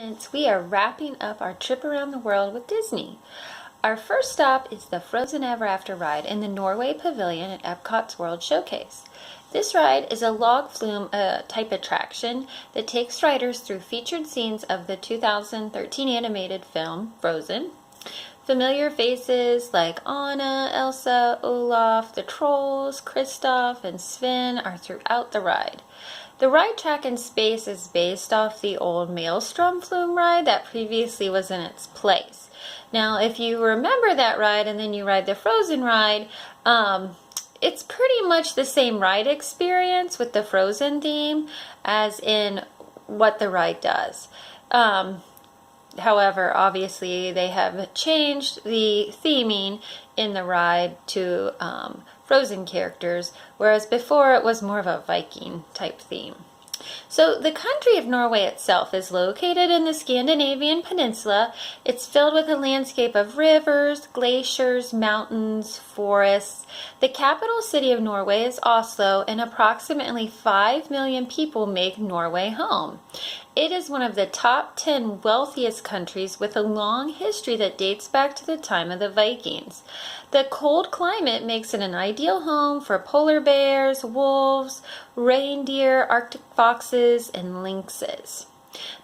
Since we are wrapping up our trip around the world with Disney. Our first stop is the Frozen Ever After ride in the Norway Pavilion at Epcot's World Showcase. This ride is a log flume type attraction that takes riders through featured scenes of the 2013 animated film Frozen. Familiar faces like Anna, Elsa, Olaf, the trolls, Kristoff, and Sven are throughout the ride. The ride track in space is based off the old Maelstrom flume ride that previously was in its place. Now, if you remember that ride and then you ride the Frozen ride, it's pretty much the same ride experience with the Frozen theme as in what the ride does. However, obviously, they have changed the theming in the ride to Frozen characters, whereas before it was more of a Viking type theme. So the country of Norway itself is located in the Scandinavian peninsula. It's filled with a landscape of rivers, glaciers, mountains, forests. The capital city of Norway is Oslo, and approximately 5 million people make Norway home. It is one of the top 10 wealthiest countries with a long history that dates back to the time of the Vikings. The cold climate makes it an ideal home for polar bears, wolves, reindeer, Arctic foxes, and lynxes.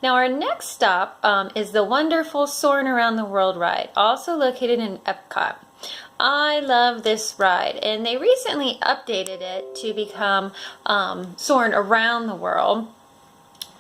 Now our next stop is the wonderful Soarin' Around the World ride, also located in Epcot. I love this ride, and they recently updated it to become Soarin' Around the World.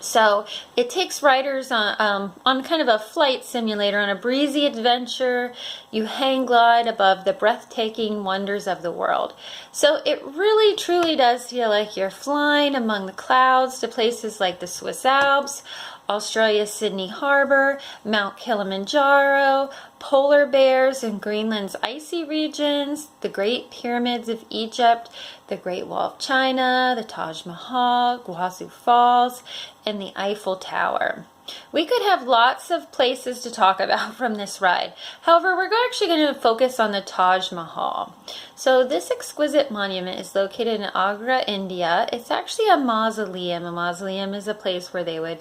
So it takes riders on kind of a flight simulator on a breezy adventure. You hang glide above the breathtaking wonders of the world. So it really truly does feel like you're flying among the clouds to places like the Swiss Alps, Australia's Sydney Harbor, Mount Kilimanjaro, polar bears in Greenland's icy regions, the Great Pyramids of Egypt, the Great Wall of China, the Taj Mahal, Guazhou Falls, and the Eiffel Tower. We could have lots of places to talk about from this ride. However, we're actually going to focus on the Taj Mahal. So this exquisite monument is located in Agra, India. It's actually a mausoleum. A mausoleum is a place where they would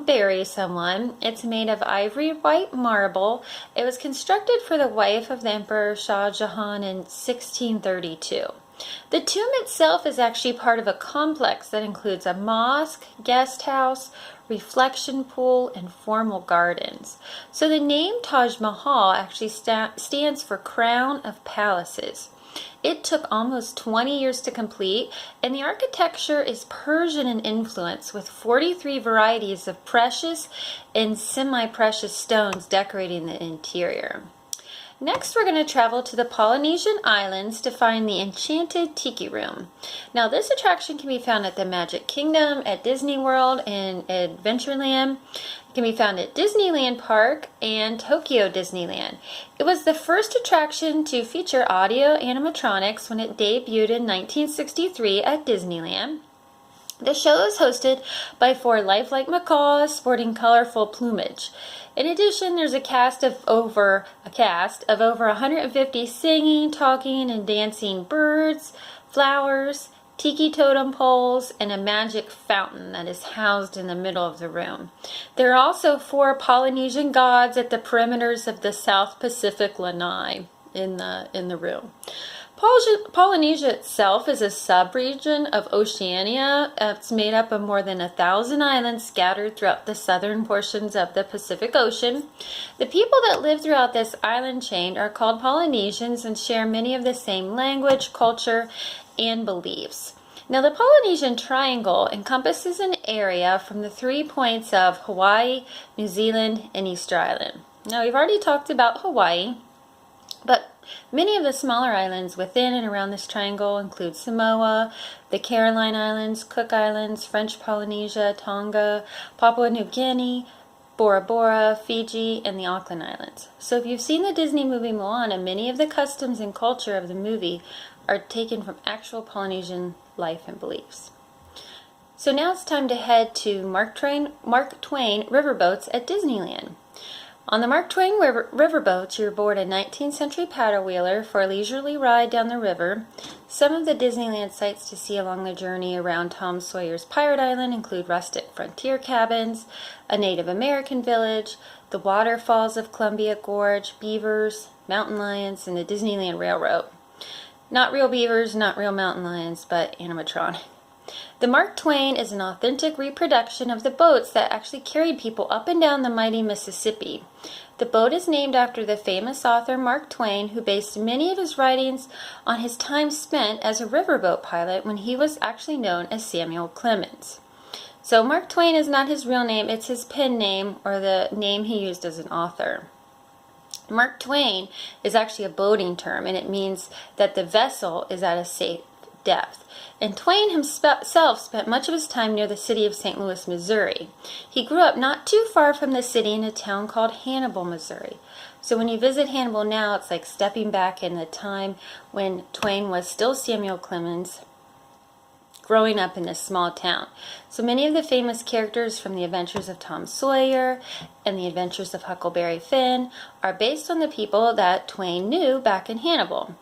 bury someone. It's made of ivory white marble. It was constructed for the wife of the Emperor Shah Jahan in 1632. The tomb itself is actually part of a complex that includes a mosque, guest house, reflection pool, and formal gardens. So the name Taj Mahal actually stands for Crown of Palaces. It took almost 20 years to complete, and the architecture is Persian in influence, with 43 varieties of precious and semi-precious stones decorating the interior. Next, we're going to travel to the Polynesian Islands to find the Enchanted Tiki Room. Now, this attraction can be found at the Magic Kingdom, at Disney World, and Adventureland. It can be found at Disneyland Park and Tokyo Disneyland. It was the first attraction to feature audio animatronics when it debuted in 1963 at Disneyland. The show is hosted by 4 lifelike macaws sporting colorful plumage. In addition, there's a cast of over 150 singing, talking, and dancing birds, flowers, tiki totem poles, and a magic fountain that is housed in the middle of the room. There are also 4 Polynesian gods at the perimeters of the South Pacific lanai in the room. Polynesia itself is a sub-region of Oceania. It's made up of more than 1,000 islands scattered throughout the southern portions of the Pacific Ocean. The people that live throughout this island chain are called Polynesians and share many of the same language, culture, and beliefs. Now, the Polynesian Triangle encompasses an area from the 3 points of Hawaii, New Zealand, and Easter Island. Now, we've already talked about Hawaii, but many of the smaller islands within and around this triangle include Samoa, the Caroline Islands, Cook Islands, French Polynesia, Tonga, Papua New Guinea, Bora Bora, Fiji, and the Auckland Islands. So if you've seen the Disney movie Moana, many of the customs and culture of the movie are taken from actual Polynesian life and beliefs. So now it's time to head to Mark Twain riverboats at Disneyland. On the Mark Twain riverboats, you're aboard a 19th century paddle wheeler for a leisurely ride down the river. Some of the Disneyland sights to see along the journey around Tom Sawyer's Pirate Island include rustic frontier cabins, a Native American village, the waterfalls of Columbia Gorge, beavers, mountain lions, and the Disneyland Railroad. Not real beavers, not real mountain lions, but animatronic. The Mark Twain is an authentic reproduction of the boats that actually carried people up and down the mighty Mississippi. The boat is named after the famous author Mark Twain, who based many of his writings on his time spent as a riverboat pilot when he was actually known as Samuel Clemens. So Mark Twain is not his real name, it's his pen name or the name he used as an author. Mark Twain is actually a boating term, and it means that the vessel is at a safe depth. And Twain himself spent much of his time near the city of St. Louis, Missouri. He grew up not too far from the city in a town called Hannibal, Missouri. So when you visit Hannibal now, it's like stepping back in the time when Twain was still Samuel Clemens, growing up in this small town. So many of the famous characters from the Adventures of Tom Sawyer and the Adventures of Huckleberry Finn are based on the people that Twain knew back in Hannibal.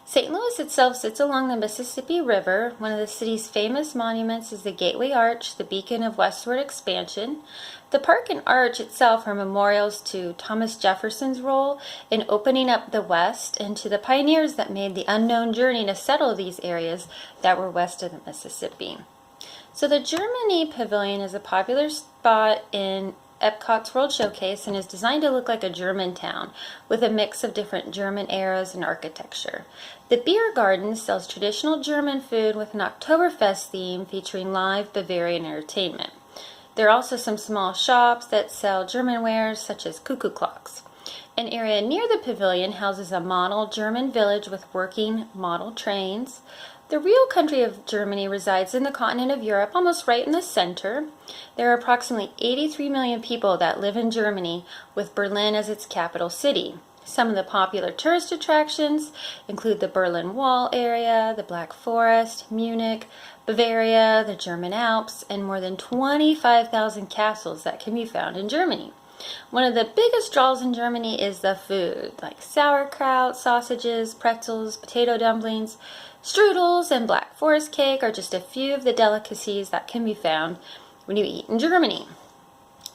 St. Louis itself sits along the Mississippi River. One of the city's famous monuments is the Gateway Arch, the beacon of westward expansion. The park and arch itself are memorials to Thomas Jefferson's role in opening up the West and to the pioneers that made the unknown journey to settle these areas that were west of the Mississippi. So the Germany Pavilion is a popular spot in Epcot's World Showcase and is designed to look like a German town with a mix of different German eras and architecture. The Beer Garden sells traditional German food with an Oktoberfest theme featuring live Bavarian entertainment. There are also some small shops that sell German wares such as cuckoo clocks. An area near the pavilion houses a model German village with working model trains. The real country of Germany resides in the continent of Europe, almost right in the center. There are approximately 83 million people that live in Germany, with Berlin as its capital city. Some of the popular tourist attractions include the Berlin Wall area, the Black Forest, Munich, Bavaria, the German Alps, and more than 25,000 castles that can be found in Germany. One of the biggest draws in Germany is the food, like sauerkraut, sausages, pretzels, potato dumplings, strudels, and Black Forest cake are just a few of the delicacies that can be found when you eat in Germany.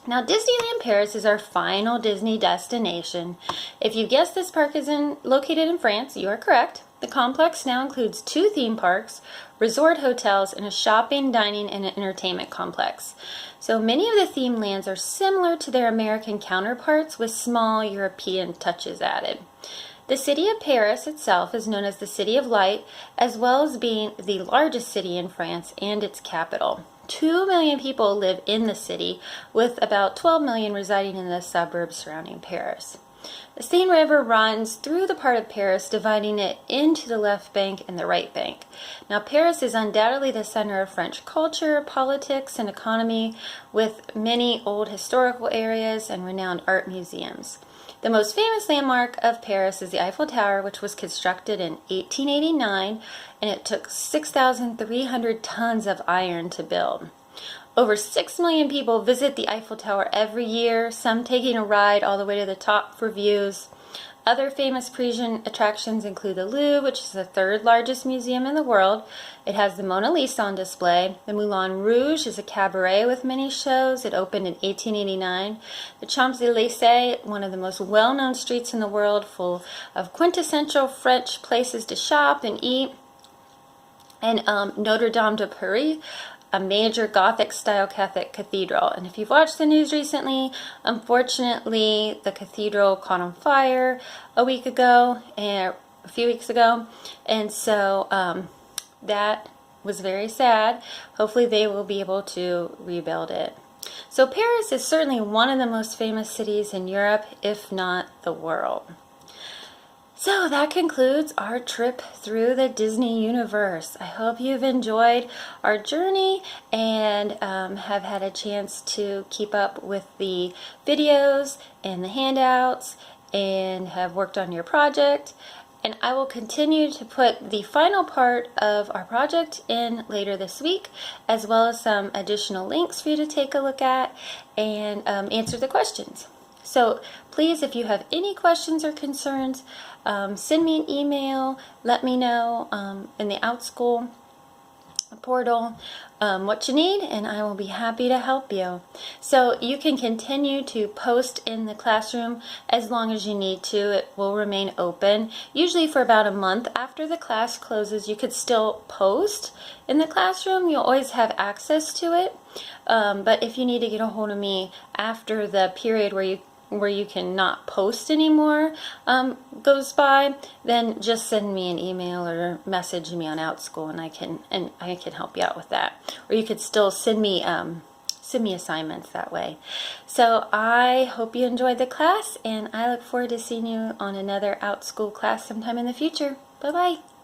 Now, Disneyland Paris is our final Disney destination. If you guessed this park is located in France, you are correct. The complex now includes 2 theme parks, resort hotels, and a shopping, dining, and entertainment complex. So many of the theme lands are similar to their American counterparts with small European touches added. The city of Paris itself is known as the City of Light, as well as being the largest city in France and its capital. 2 million people live in the city, with about 12 million residing in the suburbs surrounding Paris. The Seine River runs through the part of Paris, dividing it into the left bank and the right bank. Now, Paris is undoubtedly the center of French culture, politics, and economy, with many old historical areas and renowned art museums. The most famous landmark of Paris is the Eiffel Tower, which was constructed in 1889, and it took 6,300 tons of iron to build. Over 6 million people visit the Eiffel Tower every year, some taking a ride all the way to the top for views. Other famous Parisian attractions include the Louvre, which is the 3rd largest museum in the world. It has the Mona Lisa on display. The Moulin Rouge is a cabaret with many shows. It opened in 1889. The Champs-Élysées, one of the most well-known streets in the world, full of quintessential French places to shop and eat. And Notre Dame de Paris, a major Gothic-style Catholic cathedral. And if you've watched the news recently, unfortunately, the cathedral caught on fire a few weeks ago, and so that was very sad. Hopefully they will be able to rebuild it. So Paris is certainly one of the most famous cities in Europe, if not the world. So that concludes our trip through the Disney universe. I hope you've enjoyed our journey and have had a chance to keep up with the videos and the handouts and have worked on your project. And I will continue to put the final part of our project in later this week, as well as some additional links for you to take a look at and answer the questions. So please, if you have any questions or concerns, send me an email, let me know in the OutSchool portal what you need, and I will be happy to help you. So you can continue to post in the classroom as long as you need to. It will remain open. Usually for about a month after the class closes, you could still post in the classroom. You'll always have access to it. But if you need to get a hold of me after the period where you cannot post anymore goes by, then just send me an email or message me on OutSchool, and I can help you out with that. Or you could still send me assignments that way. So I hope you enjoyed the class, and I look forward to seeing you on another OutSchool class sometime in the future. Bye bye.